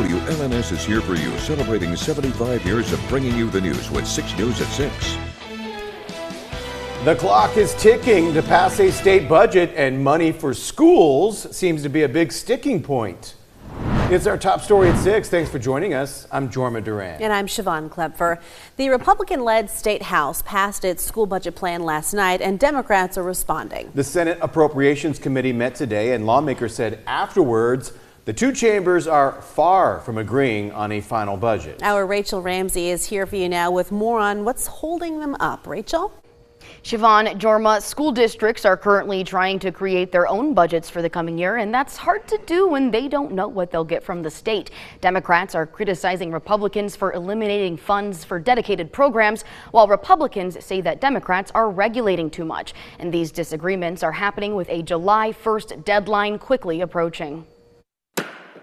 WLNS is here for you, celebrating 75 years of bringing you the news with 6 News at 6. The clock is ticking to pass a state budget, and money for schools seems to be a big sticking point. It's our top story at 6. Thanks for joining us. I'm Jorma Duran. And I'm Siobhan Klepfer. The Republican-led State House passed its school budget plan last night, and Democrats are responding. The Senate Appropriations Committee met today, and lawmakers said afterwards the two chambers are far from agreeing on a final budget. Our Rachel Ramsey is here for you now with more on what's holding them up. Rachel? Siobhan, Jorma, school districts are currently trying to create their own budgets for the coming year, and that's hard to do when they don't know what they'll get from the state. Democrats are criticizing Republicans for eliminating funds for dedicated programs, while Republicans say that Democrats are regulating too much. And these disagreements are happening with a July 1st deadline quickly approaching.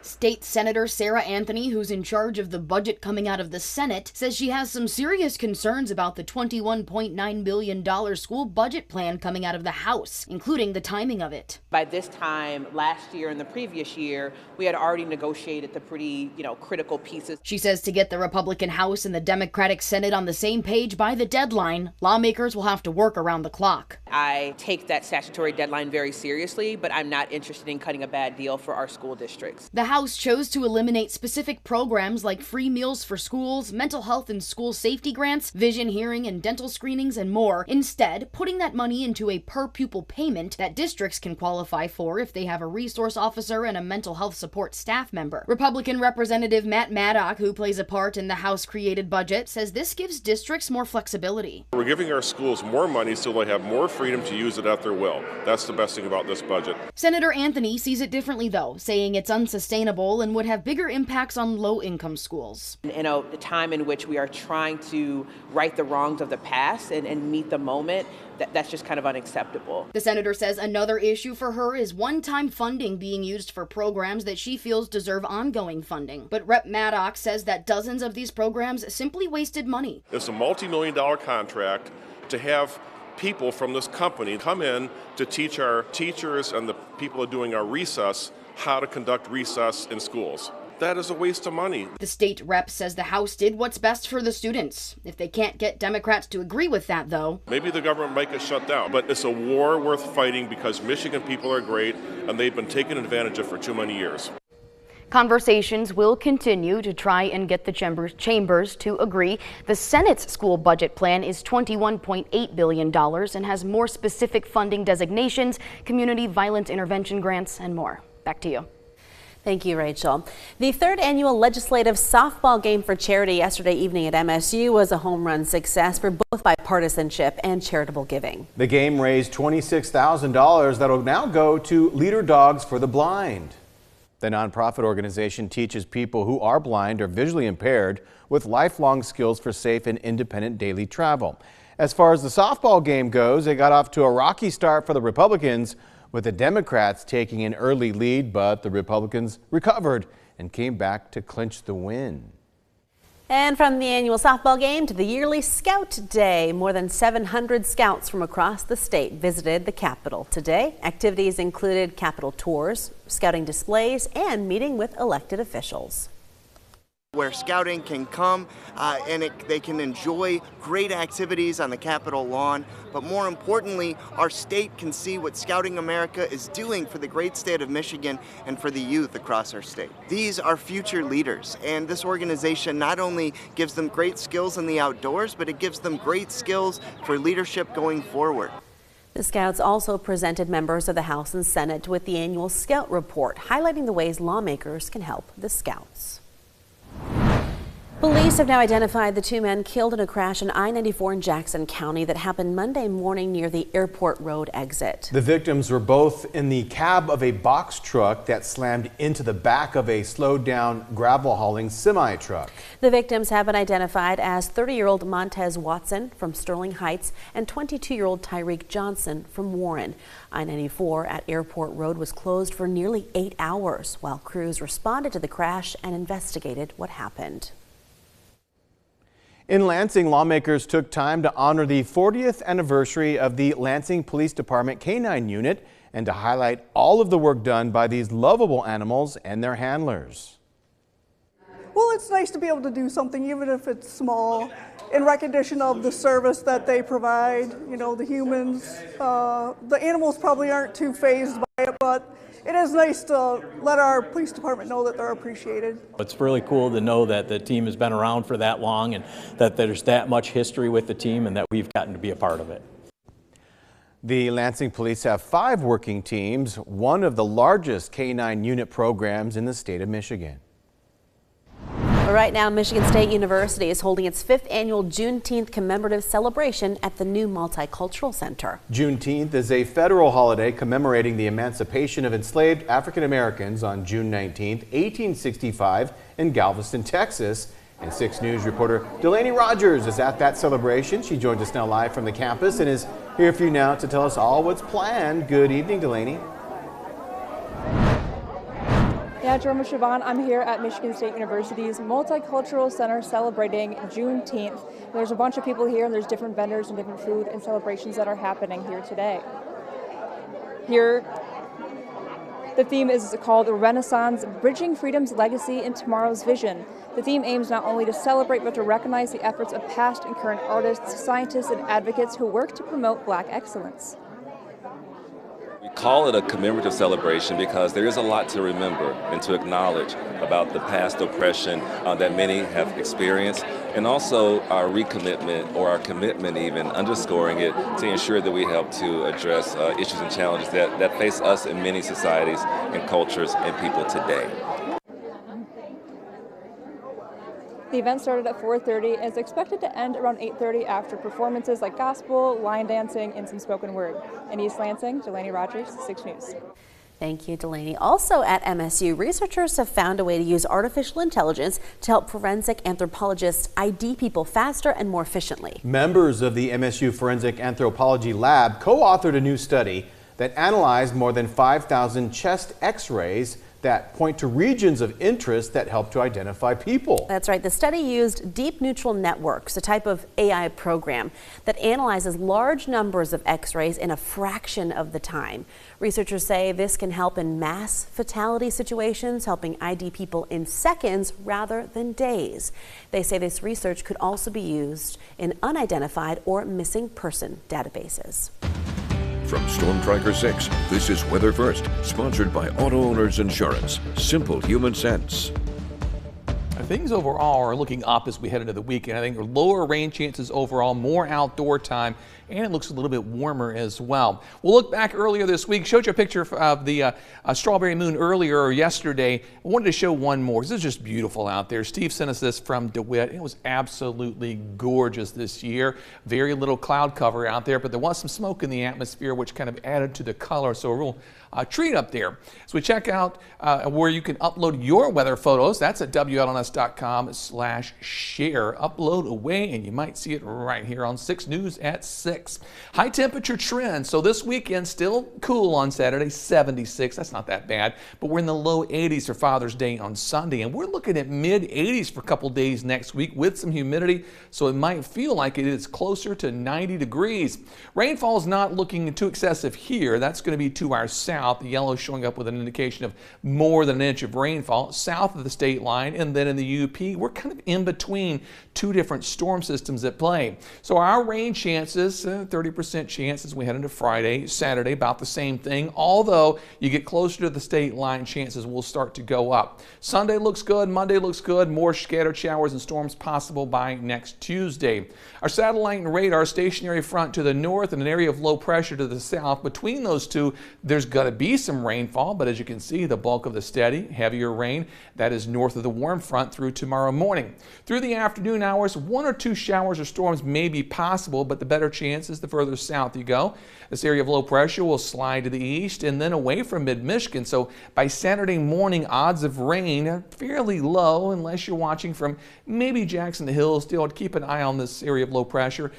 State Senator Sarah Anthony, who's in charge of the budget coming out of the Senate, says she has some serious concerns about the $21.9 billion school budget plan coming out of the House, including the timing of it. By this time last year and the previous year, we had already negotiated the pretty, critical pieces. She says to get the Republican House and the Democratic Senate on the same page by the deadline, lawmakers will have to work around the clock. I take that statutory deadline very seriously, but I'm not interested in cutting a bad deal for our school districts. The House chose to eliminate specific programs like free meals for schools, mental health and school safety grants, vision, hearing, and dental screenings, and more, instead putting that money into a per-pupil payment that districts can qualify for if they have a resource officer and a mental health support staff member. Republican Representative Matt Maddock, who plays a part in the House-created budget, says this gives districts more flexibility. We're giving our schools more money so they have more freedom to use it at their will. That's the best thing about this budget. Senator Anthony sees it differently, though, saying it's unsustainable and would have bigger impacts on low-income schools. The time in which we are trying to right the wrongs of the past and meet the moment, that's just kind of unacceptable. The senator says another issue for her is one-time funding being used for programs that she feels deserve ongoing funding. But Rep. Maddock says that dozens of these programs simply wasted money. It's a multi-million-dollar contract to have people from this company come in to teach our teachers and the people doing our recess how to conduct recess in schools. That is a waste of money. The state rep says the House did what's best for the students. If they can't get Democrats to agree with that, though, maybe the government might get shut down. But it's a war worth fighting because Michigan people are great and they've been taken advantage of for too many years. Conversations will continue to try and get the chambers to agree. The Senate's school budget plan is $21.8 billion and has more specific funding designations, community violence intervention grants, and more. Back to you. Thank you, Rachel. The third annual legislative softball game for charity yesterday evening at MSU was a home run success for both bipartisanship and charitable giving. The game raised $26,000 that will now go to Leader Dogs for the Blind. The nonprofit organization teaches people who are blind or visually impaired with lifelong skills for safe and independent daily travel. As far as the softball game goes, it got off to a rocky start for the Republicans, with the Democrats taking an early lead, but the Republicans recovered and came back to clinch the win. And from the annual softball game to the yearly Scout Day, more than 700 scouts from across the state visited the Capitol today. Activities included Capitol tours, scouting displays, and meeting with elected officials. Where scouting can come and they can enjoy great activities on the Capitol lawn, but more importantly, our state can see what Scouting America is doing for the great state of Michigan and for the youth across our state. These are future leaders, and this organization not only gives them great skills in the outdoors, but it gives them great skills for leadership going forward. The Scouts also presented members of the House and Senate with the annual Scout Report, highlighting the ways lawmakers can help the Scouts. Police have now identified the two men killed in a crash in I-94 in Jackson County that happened Monday morning near the Airport Road exit. The victims were both in the cab of a box truck that slammed into the back of a slowed down gravel hauling semi truck. The victims have been identified as 30-year-old Montez Watson from Sterling Heights and 22-year-old Tyreek Johnson from Warren. I-94 at Airport Road was closed for nearly 8 hours while crews responded to the crash and investigated what happened. In Lansing, lawmakers took time to honor the 40th anniversary of the Lansing Police Department K-9 unit and to highlight all of the work done by these lovable animals and their handlers. Well, it's nice to be able to do something, even if it's small, in recognition of the service that they provide. You know, the humans, the animals probably aren't too fazed by it, but it is nice to let our police department know that they're appreciated. It's really cool to know that the team has been around for that long and that there's that much history with the team and that we've gotten to be a part of it. The Lansing Police have 5 working teams, one of the largest K-9 unit programs in the state of Michigan. Right now, Michigan State University is holding its 5th annual Juneteenth commemorative celebration at the new Multicultural Center. Juneteenth is a federal holiday commemorating the emancipation of enslaved African Americans on June 19, 1865 in Galveston, Texas. And 6 News reporter Delaney Rogers is at that celebration. She joins us now live from the campus and is here for you now to tell us all what's planned. Good evening, Delaney. Yeah, Jorma Siobhan, I'm here at Michigan State University's Multicultural Center celebrating Juneteenth. There's a bunch of people here and there's different vendors and different food and celebrations that are happening here today. Here, the theme is called Renaissance, Bridging Freedom's Legacy and Tomorrow's Vision. The theme aims not only to celebrate but to recognize the efforts of past and current artists, scientists, and advocates who work to promote Black excellence. We call it a commemorative celebration because there is a lot to remember and to acknowledge about the past oppression that many have experienced, and also our recommitment or our commitment even, underscoring it to ensure that we help to address issues and challenges that face us in many societies and cultures and people today. The event started at 4:30 and is expected to end around 8:30 after performances like gospel, line dancing, and some spoken word. In East Lansing, Delaney Rogers, 6 News. Thank you, Delaney. Also at MSU, researchers have found a way to use artificial intelligence to help forensic anthropologists ID people faster and more efficiently. Members of the MSU Forensic Anthropology Lab co-authored a new study that analyzed more than 5,000 chest x-rays that point to regions of interest that help to identify people. That's right. The study used deep neural networks, a type of AI program that analyzes large numbers of x-rays in a fraction of the time. Researchers say this can help in mass fatality situations, helping ID people in seconds rather than days. They say this research could also be used in unidentified or missing person databases. From Storm Tracker 6, this is Weather First, sponsored by Auto Owners Insurance. Simple human sense. Things overall are looking up as we head into the weekend. I think lower rain chances overall, more outdoor time, and it looks a little bit warmer as well. We'll look back earlier this week. Showed you a picture of the strawberry moon earlier yesterday. I wanted to show one more. This is just beautiful out there. Steve sent us this from DeWitt. It was absolutely gorgeous this year. Very little cloud cover out there, but there was some smoke in the atmosphere, which kind of added to the color. So a real treat up there. So we check out where you can upload your weather photos. That's at WLNS.com/share. Upload away and you might see it right here on 6 News at 6. High temperature trend. So this weekend still cool on Saturday, 76. That's not that bad. But we're in the low 80s for Father's Day on Sunday. And we're looking at mid 80s for a couple days next week with some humidity. So it might feel like it is closer to 90 degrees. Rainfall is not looking too excessive here. That's going to be to our south. The yellow showing up with an indication of more than an inch of rainfall south of the state line, and then in the UP, we're kind of in between 2 different storm systems at play. So our rain chances, 30% chance as we head into Friday, Saturday, about the same thing. Although you get closer to the state line, chances will start to go up. Sunday looks good, Monday looks good, more scattered showers and storms possible by next Tuesday. Our satellite and radar stationary front to the north and an area of low pressure to the south. Between those two, there's going to be some rainfall, but as you can see, the bulk of the steady, heavier rain, that is north of the warm front through tomorrow morning. Through the afternoon hours, 1 or 2 showers or storms may be possible, but the better chance is the further south you go. This area of low pressure will slide to the east and then away from mid-Michigan. So by Saturday morning, odds of rain are fairly low unless you're watching from maybe Jackson to Hillsdale. Keep an eye on this area of low pressure.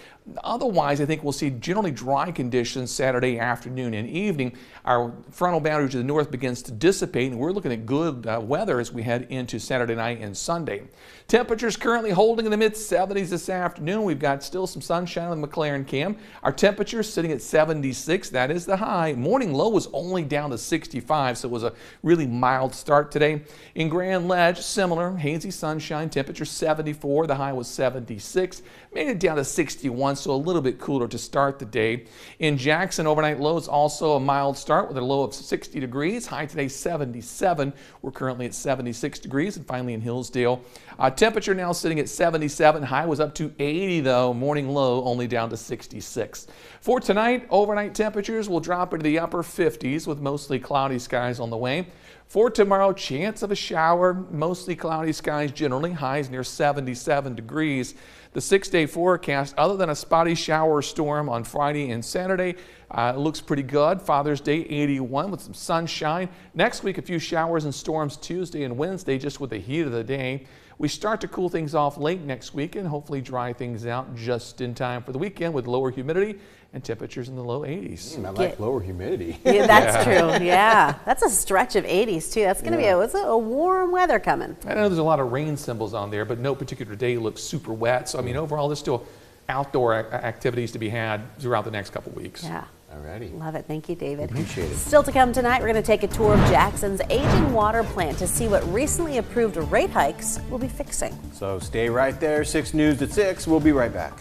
Otherwise, I think we'll see generally dry conditions Saturday afternoon and evening. Our frontal boundary to the north begins to dissipate, and we're looking at good weather as we head into Saturday night and Sunday. Temperatures currently holding in the mid-70s this afternoon. We've got still some sunshine on the McLaren campus. a.m. Our temperature sitting at 76. That is the high. Morning low was only down to 65, so it was a really mild start today. In Grand Ledge, similar, hazy sunshine, temperature 74. The high was 76. Made it down to 61, so a little bit cooler to start the day. In Jackson, overnight low is also a mild start with a low of 60 degrees. High today 77. We're currently at 76 degrees. And finally in Hillsdale, temperature now sitting at 77. High was up to 80 though. Morning low only down to 66. For tonight, overnight temperatures will drop into the upper 50s with mostly cloudy skies on the way. For tomorrow, chance of a shower, mostly cloudy skies generally, highs near 77 degrees. The 6-day forecast, other than a spotty shower storm on Friday and Saturday, looks pretty good. Father's Day, 81 with some sunshine. Next week, a few showers and storms Tuesday and Wednesday, just with the heat of the day. We start to cool things off late next week and hopefully dry things out just in time for the weekend with lower humidity and temperatures in the low 80s. I like lower humidity. Yeah, that's true. Yeah, that's a stretch of 80s too. That's going to be a warm weather coming. I know there's a lot of rain symbols on there, but no particular day looks super wet. So I mean, overall, there's still outdoor activities to be had throughout the next couple weeks. Yeah. Alrighty. Love it. Thank you, David. Appreciate it. Still to come tonight, we're going to take a tour of Jackson's aging water plant to see what recently approved rate hikes will be fixing. So stay right there. 6 News at 6. We'll be right back.